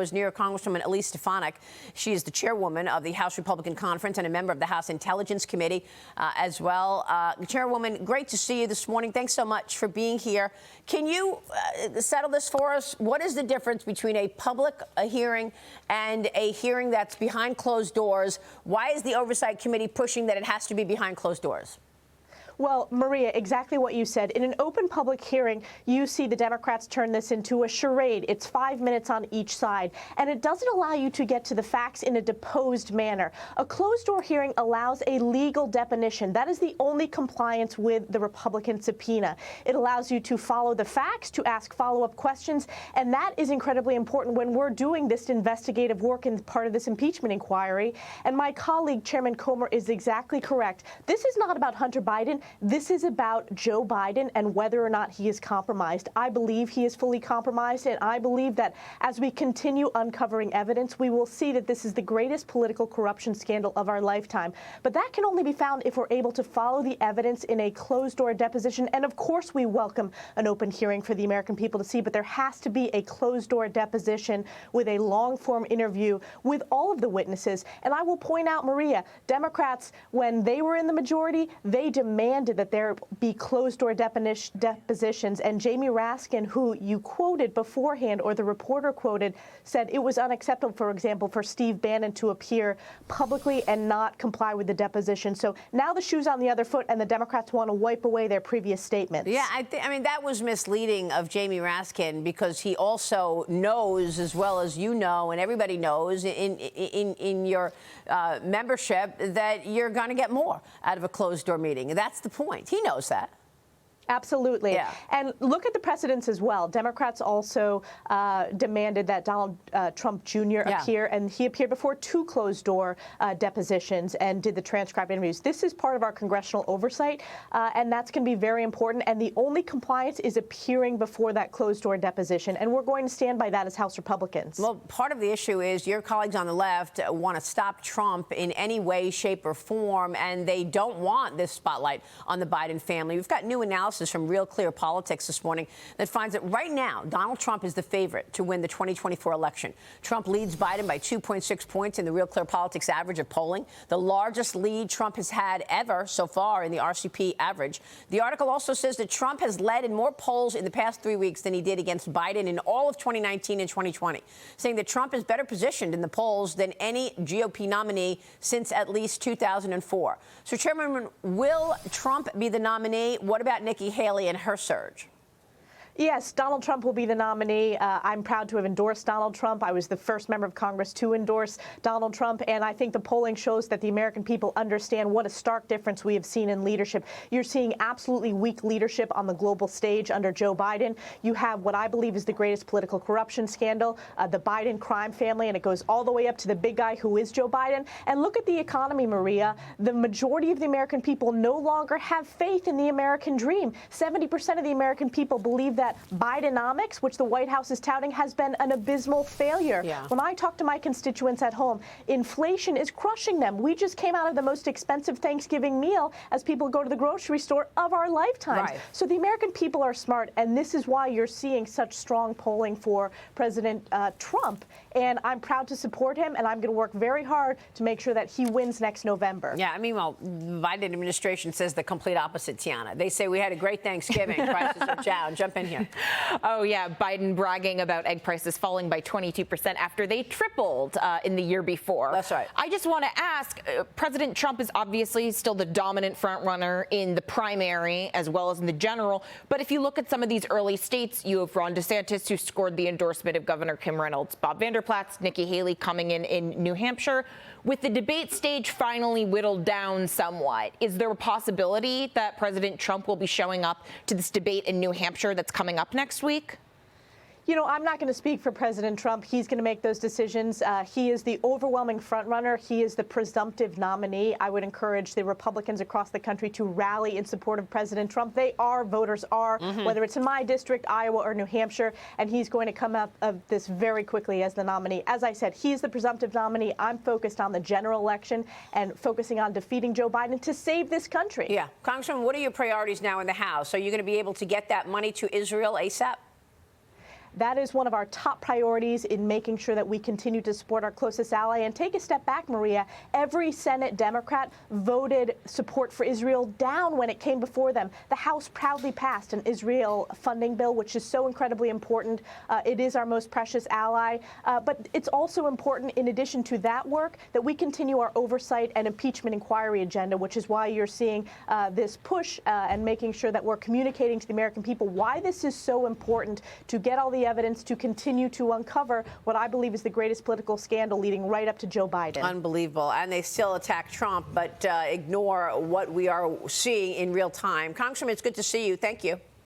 is New York Congresswoman Elise Stefanik. She is the chairwoman of the House Republican Conference and a member of the House Intelligence Committee as well. Chairwoman, great to see you this morning. Thanks so much for being here. Can you settle this for us? What is the difference between a public hearing and a hearing that's behind closed doors? Why is the Oversight Committee pushing that it has to be behind closed doors? Well, Maria, exactly what you said. In an open public hearing, you see the Democrats turn this into a charade. It's 5 minutes on each side, and it doesn't allow you to get to the facts in a deposed manner. A closed-door hearing allows a legal definition. That is the only compliance with the Republican subpoena. It allows you to follow the facts, to ask follow-up questions, and that is incredibly important when we're doing this investigative work in part of this impeachment inquiry. And my colleague, Chairman Comer, is exactly correct. This is not about Hunter Biden. This is about Joe Biden and whether or not he is compromised. I believe he is fully compromised, and I believe that as we continue uncovering evidence, we will see that this is the greatest political corruption scandal of our lifetime. But that can only be found if we're able to follow the evidence in a closed-door deposition. And of course, we welcome an open hearing for the American people to see, but there has to be a closed-door deposition with a long-form interview with all of the witnesses. And I will point out, Maria, Democrats, when they were in the majority, they demanded that there be closed-door depositions, and Jamie Raskin, who you quoted beforehand, or the reporter quoted, said it was unacceptable, for example, for Steve Bannon to appear publicly and not comply with the deposition. So now the shoe's on the other foot, and the Democrats want to wipe away their previous statements. Yeah, I mean, that was misleading of Jamie Raskin, because he also knows, as well as you know, and everybody knows in your membership, that you're going to get more out of a closed-door meeting. That's the point. He knows that. Absolutely. Yeah. And look at the precedents as well. Democrats also demanded that Donald Trump Jr. appear, and he appeared before 2 closed-door depositions and did the transcribed interviews. This is part of our congressional oversight, and that's going to be very important. And the only compliance is appearing before that closed-door deposition, and we're going to stand by that as House Republicans. Well, part of the issue is your colleagues on the left want to stop Trump in any way, shape, or form, and they don't want this spotlight on the Biden family. We've got new analysis from Real Clear Politics this morning that finds that right now, Donald Trump is the favorite to win the 2024 election. Trump leads Biden by 2.6 points in the Real Clear Politics average of polling, the largest lead Trump has had ever so far in the RCP average. The article also says that Trump has led in more polls in the past 3 weeks than he did against Biden in all of 2019 and 2020, saying that Trump is better positioned in the polls than any GOP nominee since at least 2004. So, Chairman, will Trump be the nominee? What about Nikki Haley and her surge? Yes, Donald Trump will be the nominee. I'm proud to have endorsed Donald Trump. I was the first member of Congress to endorse Donald Trump, and I think the polling shows that the American people understand what a stark difference we have seen in leadership. You're seeing absolutely weak leadership on the global stage under Joe Biden. You have what I believe is the greatest political corruption scandal, the Biden crime family, and it goes all the way up to the big guy who is Joe Biden. And look at the economy, Maria. The majority of the American people no longer have faith in the American dream. 70% of the American people believe that Bidenomics, which the White House is touting, has been an abysmal failure. Yeah. When I talk to my constituents at home, inflation is crushing them. We just came out of the most expensive Thanksgiving meal as people go to the grocery store of our lifetimes. Right. So the American people are smart, and this is why you're seeing such strong polling for President Trump. And I'm proud to support him, and I'm going to work very hard to make sure that he wins next November. Yeah, I mean, well, the Biden administration says the complete opposite, Tiana. They say we had a great Thanksgiving. Prices are down. Jump in here. Oh, yeah. Biden bragging about egg prices falling by 22% after they tripled in the year before. That's right. I just want to ask, President Trump is obviously still the dominant front runner in the primary as well as in the general. But if you look at some of these early states, you have Ron DeSantis, who scored the endorsement of Governor Kim Reynolds, Bob Vanderplatz, Nikki Haley coming in New Hampshire. With the debate stage finally whittled down somewhat, is there a possibility that President Trump will be showing up to this debate in New Hampshire that's coming up next week? You know, I'm not going to speak for President Trump. He's going to make those decisions. He is the overwhelming frontrunner. He is the presumptive nominee. I would encourage the Republicans across the country to rally in support of President Trump. Voters are, whether it's in my district, Iowa, or New Hampshire, and he's going to come up of this very quickly as the nominee. As I said, he's the presumptive nominee. I'm focused on the general election and focusing on defeating Joe Biden to save this country. Yeah. Congressman, what are your priorities now in the House? Are you going to be able to get that money to Israel ASAP? that is one of our top priorities in making sure that we continue to support our closest ally. And take a step back, Maria, every Senate Democrat voted support for Israel down when it came before them. The House proudly passed an Israel funding bill, which is so incredibly important. It is our most precious ally. But it's also important, in addition to that work, that we continue our oversight and impeachment inquiry agenda, which is why you're seeing this push and making sure that we're communicating to the American people why this is so important to get all the evidence to continue to uncover what I believe is the greatest political scandal leading right up to Joe Biden. Unbelievable. And they still attack Trump, but ignore what we are seeing in real time. Congressman, it's good to see you. Thank you.